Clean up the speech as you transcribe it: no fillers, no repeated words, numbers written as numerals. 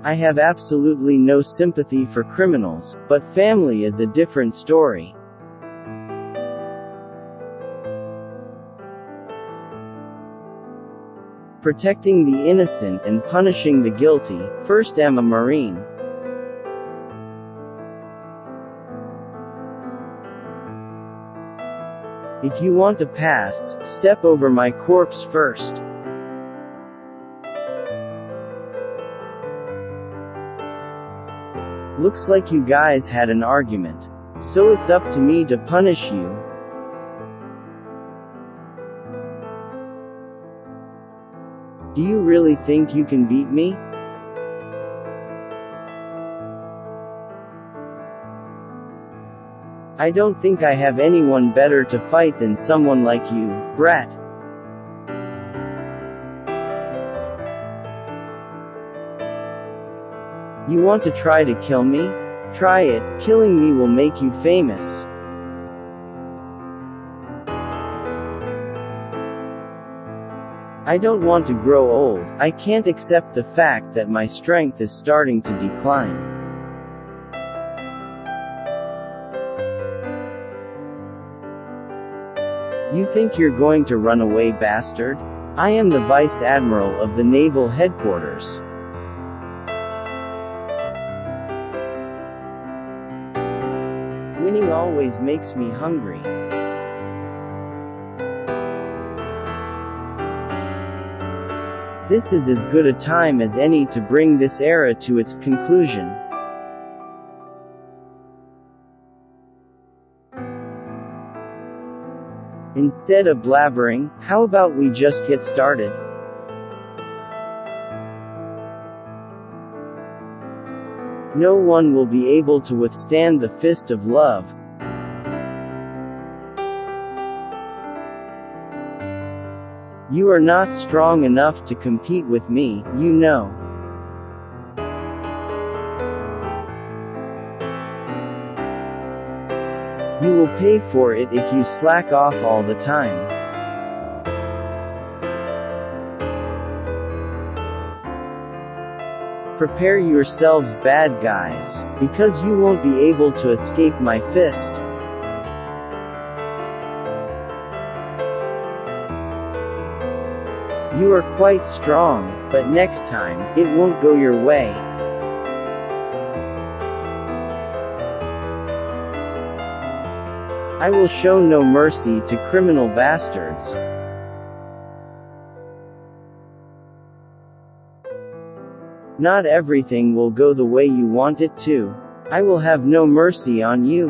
I have absolutely no sympathy for criminals, but family is a different story. Protecting the innocent and punishing the guilty. First, am a Marine. If you want to pass, step over my corpse first. Looks like you guys had an argument. So it's up to me to punish you. Do you really think you can beat me? I don't think I have anyone better to fight than someone like you, brat. You want to try to kill me? Try it, killing me will make you famous. I don't want to grow old. I can't accept the fact that my strength is starting to decline. You think you're going to run away, bastard? I am the Vice Admiral of the Naval Headquarters. Winning always makes me hungry. This is as good a time as any to bring this era to its conclusion. Instead of blabbering, how about we just get started? No one will be able to withstand the fist of love. You are not strong enough to compete with me, you know. You will pay for it if you slack off all the time. Prepare yourselves, bad guys, because you won't be able to escape my fist. You are quite strong, but next time, it won't go your way. I will show no mercy to criminal bastards. Not everything will go the way you want it to. I will have no mercy on you.